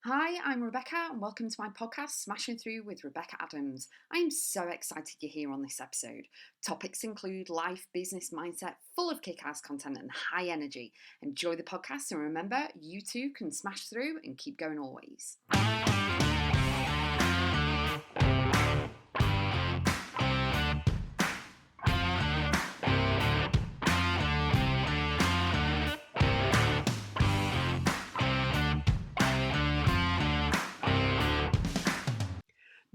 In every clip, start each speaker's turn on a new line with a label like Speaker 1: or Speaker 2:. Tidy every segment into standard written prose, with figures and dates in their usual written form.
Speaker 1: Hi, I'm Rebecca, and welcome to my podcast, Smashing Through with Rebecca Adams. I am so excited you're here on this episode. Topics include life, business, mindset, full of kick-ass content and high energy. Enjoy the podcast, and remember, you too can smash through and keep going always.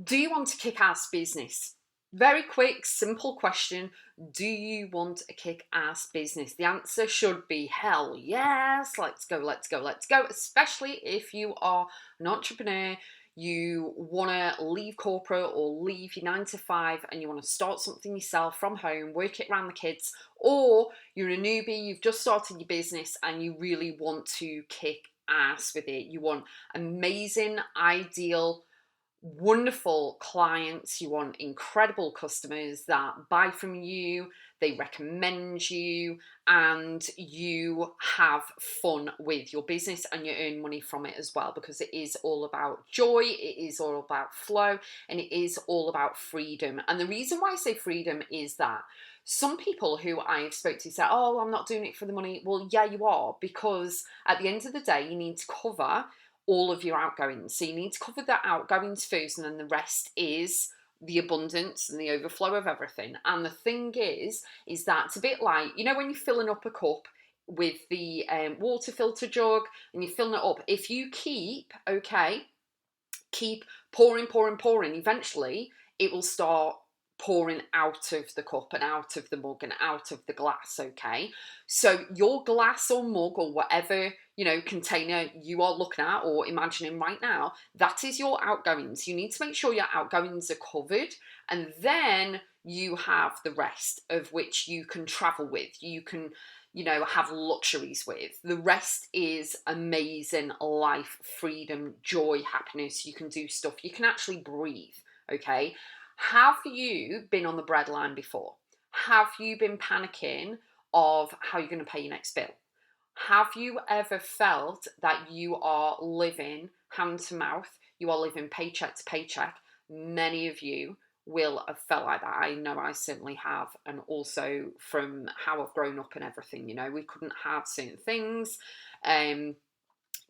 Speaker 1: Do you want a kick-ass business? Very quick, simple question. Do you want a kick-ass business? The answer should be hell yes. Let's go, let's go, let's go. Especially if you are an entrepreneur, you want to leave corporate or leave your 9 to 5 and you want to start something yourself from home, work it around the kids, or you're a newbie, you've just started your business and you really want to kick ass with it. You want amazing, ideal, wonderful clients, you want incredible customers that buy from you, they recommend you, and you have fun with your business and you earn money from it as well, because it is all about joy, it is all about flow, and it is all about freedom. And the reason why I say freedom is that some people who I've spoke to say, oh, I'm not doing it for the money. Well, yeah, you are, because at the end of the day, you need to cover all of your outgoings. So you need to cover the outgoings first, and then the rest is the abundance and the overflow of everything. And the thing is that it's a bit like, you know, when you're filling up a cup with the water filter jug and you're filling it up, if you keep pouring, pouring, pouring, eventually it will start pouring out of the cup and out of the mug and out of the glass, okay? So your glass or mug or whatever, you know, container you are looking at or imagining right now, that is your outgoings. You need to make sure your outgoings are covered, and then you have the rest of which you can travel with. You can, you know, have luxuries with. The rest is amazing life, freedom, joy, happiness. You can do stuff. You can actually breathe, okay? Have you been on the breadline before? Have you been panicking of how you're going to pay your next bill? Have you ever felt that you are living hand to mouth? You are living paycheck to paycheck? Many of you will have felt like that. I know I certainly have. And also from how I've grown up and everything, you know, we couldn't have certain things.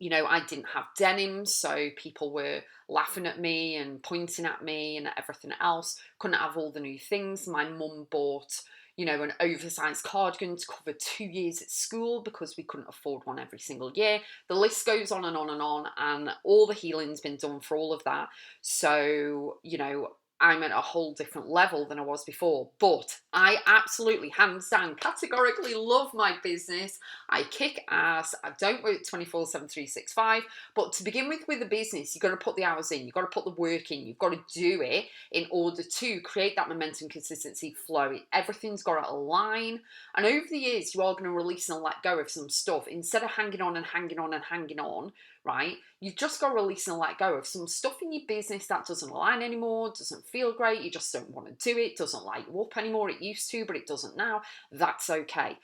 Speaker 1: You know, I didn't have denim, so people were laughing at me and pointing at me and everything else. Couldn't have all the new things. My mum bought, you know, an oversized cardigan to cover 2 years at school because we couldn't afford one every single year. The list goes on and on and on, and all the healing's been done for all of that. So, you know, I'm at a whole different level than I was before. But I absolutely, hands down, categorically love my business. I kick ass. I don't work 24/7, 365. But to begin with a business, you've got to put the hours in. You've got to put the work in. You've got to do it in order to create that momentum, consistency, flow. Everything's got to align. And over the years, you are going to release and let go of some stuff. Instead of hanging on and hanging on and hanging on, right? You've just got to release and let go of some stuff in your business that doesn't align anymore, doesn't feel great, you just don't want to do it, doesn't light you up anymore. It used to, but it doesn't now. That's okay.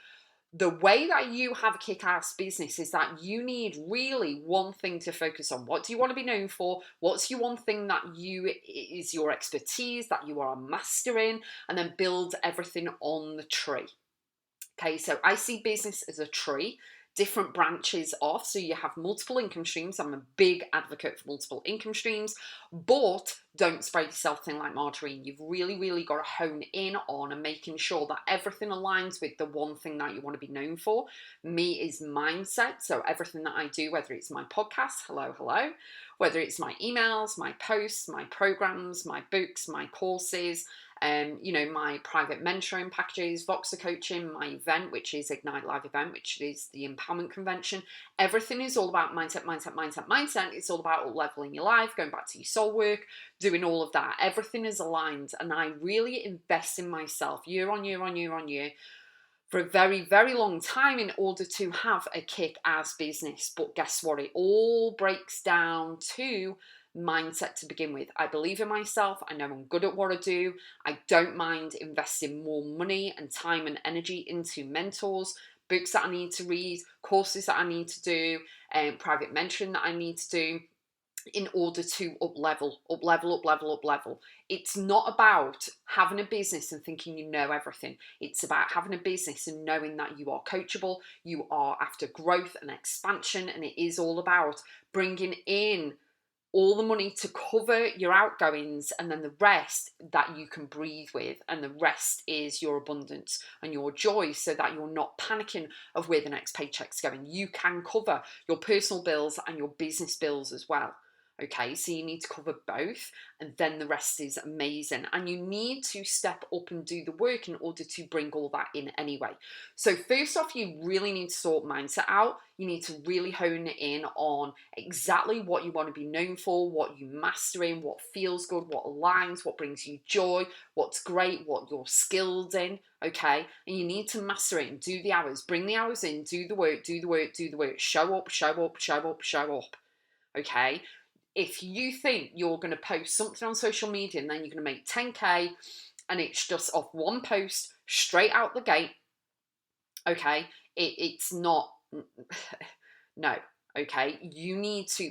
Speaker 1: The way that you have a kick-ass business is that you need really one thing to focus on. What do you want to be known for? What's your one thing that is your expertise, that you are a master in, and then build everything on the tree. Okay, so I see business as a tree, different branches off. So you have multiple income streams. I'm a big advocate for multiple income streams, but don't spread yourself thin like margarine. You've really, really got to hone in on and making sure that everything aligns with the one thing that you want to be known for. Me is mindset. So everything that I do, whether it's my podcast, hello, whether it's my emails, my posts, my programs, my books, my courses, you know, my private mentoring packages, Voxer coaching, my event, which is Ignite Live event, which is the empowerment convention. Everything is all about mindset. It's all about up leveling your life, going back to your soul work, doing all of that. Everything is aligned, and I really invest in myself year on year for a very, very long time in order to have a kick-ass business. But guess what? It all breaks down to mindset to begin with. I believe in myself. I know I'm good at what I do. I don't mind investing more money and time and energy into mentors, books that I need to read, courses that I need to do, private mentoring that I need to do. in order to up level, up level, up level, up level. It's not about having a business and thinking you know everything. It's about having a business and knowing that you are coachable, you are after growth and expansion, and it is all about bringing in all the money to cover your outgoings, and then the rest that you can breathe with, and the rest is your abundance and your joy, so that you're not panicking of where the next paycheck's going. You can cover your personal bills and your business bills as well. Okay, so you need to cover both, and then the rest is amazing. And you need to step up and do the work in order to bring all that in anyway. So first off, you really need to sort mindset out. You need to really hone in on exactly what you want to be known for, what you master in, what feels good, what aligns, what brings you joy, what's great, what you're skilled in, okay? And you need to master it and do the hours, bring the hours in, do the work, do the work, do the work, show up, show up, show up, show up, okay? If you think you're going to post something on social media and then you're going to make 10K and it's just off one post straight out the gate, okay, it's not, no, okay,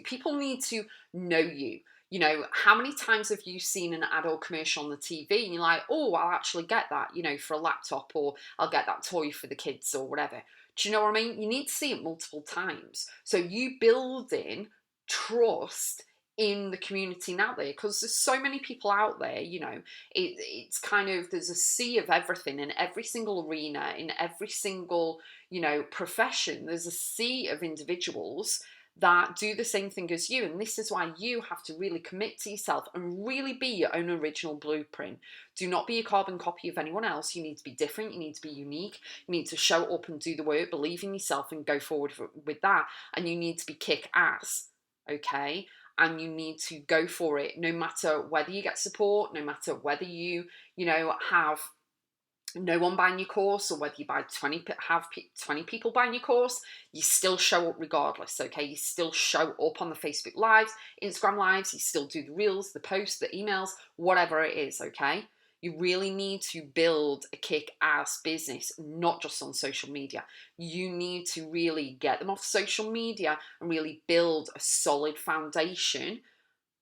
Speaker 1: people need to know you. You know, how many times have you seen an adult commercial on the TV and you're like, oh, I'll actually get that, you know, for a laptop, or I'll get that toy for the kids or whatever. Do you know what I mean? You need to see it multiple times. So you building trust in the community out there, because there's so many people out there, you know, it's kind of, there's a sea of everything in every single arena, in every single, you know, profession. There's a sea of individuals that do the same thing as you, and this is why you have to really commit to yourself and really be your own original blueprint. Do not be a carbon copy of anyone else. You need to be different, you need to be unique, you need to show up and do the work, believe in yourself and go forward with that, and you need to be kick ass, okay? And you need to go for it, no matter whether you get support, no matter whether you know, have no one buying your course, or whether you have 20 people buying your course. You still show up regardless, okay? You still show up on the Facebook Lives, Instagram Lives, you still do the reels, the posts, the emails, whatever it is, okay? You really need to build a kick-ass business, not just on social media. You need to really get them off social media and really build a solid foundation,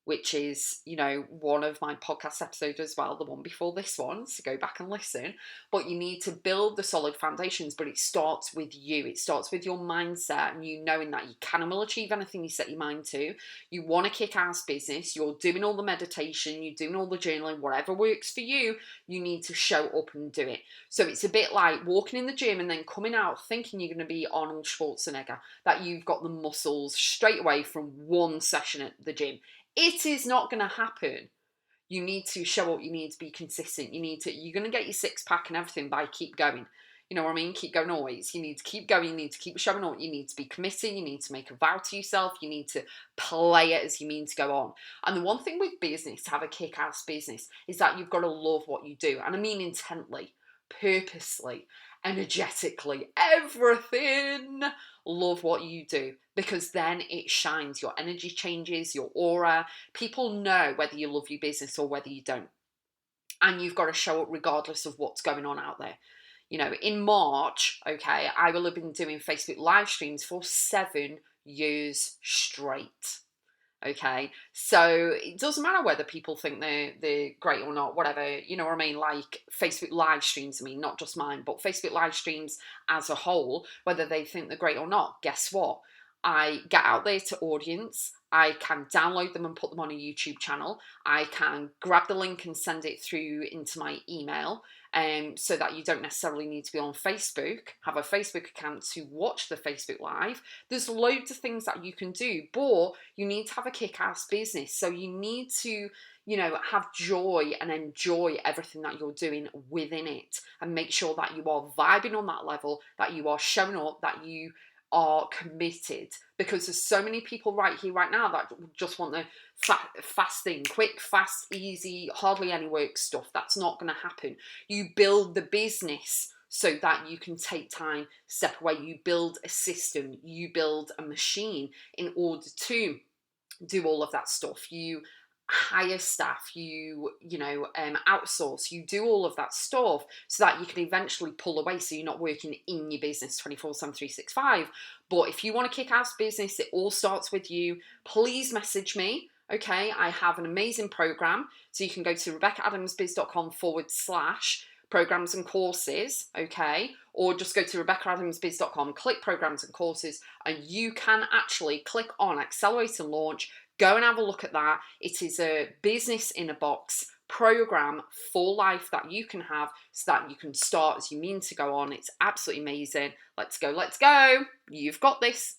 Speaker 1: which is, you know, one of my podcast episodes as well, the one before this one, so go back and listen. But you need to build the solid foundations, but it starts with you. It starts with your mindset and you knowing that you can and will achieve anything you set your mind to. You want a kick-ass business, you're doing all the meditation, you're doing all the journaling, whatever works for you, you need to show up and do it. So it's a bit like walking in the gym and then coming out thinking you're going to be Arnold Schwarzenegger, that you've got the muscles straight away from one session at the gym. It is not going to happen. You need to show up, you need to be consistent, you're going to get your six pack and everything by keep going. You know what I mean? Keep going always. You need to keep going, you need to keep showing up, you need to be committed, you need to make a vow to yourself, you need to play it as you mean to go on. And the one thing with business, to have a kick-ass business, is that you've got to love what you do. And I mean intently, purposely, energetically, everything. Love what you do, because then it shines. Your energy changes, your aura. People know whether you love your business or whether you don't. And you've got to show up regardless of what's going on out there. You know, in March, okay, I will have been doing Facebook live streams for 7 years straight. Okay, so it doesn't matter whether people think they're great or not, whatever, you know what I mean? Like Facebook live streams, I mean, not just mine, but Facebook live streams as a whole, whether they think they're great or not, guess what? I get out there to audience, I can download them and put them on a YouTube channel, I can grab the link and send it through into my email, so that you don't necessarily need to be on Facebook, have a Facebook account to watch the Facebook Live. There's loads of things that you can do, but you need to have a kick-ass business. So you need to, you know, have joy and enjoy everything that you're doing within it, and make sure that you are vibing on that level, that you are showing up, that you are committed, because there's so many people right here, right now, that just want the fast thing, quick, fast, easy, hardly any work stuff. That's not going to happen. You build the business so that you can take time, step away. You build a system, you build a machine in order to do all of that stuff. You hire staff, outsource, you do all of that stuff so that you can eventually pull away so you're not working in your business 24/7, 365. But if you want to kick ass business, it all starts with you. Please message me. Okay, I have an amazing program. So you can go to RebeccaAdamsBiz.com/programs and courses, okay? Or just go to RebeccaAdamsBiz.com, click programs and courses, and you can actually click on Accelerate and Launch. Go and have a look at that. It is a business in a box program for life that you can have so that you can start as you mean to go on. It's absolutely amazing. Let's go, let's go. You've got this.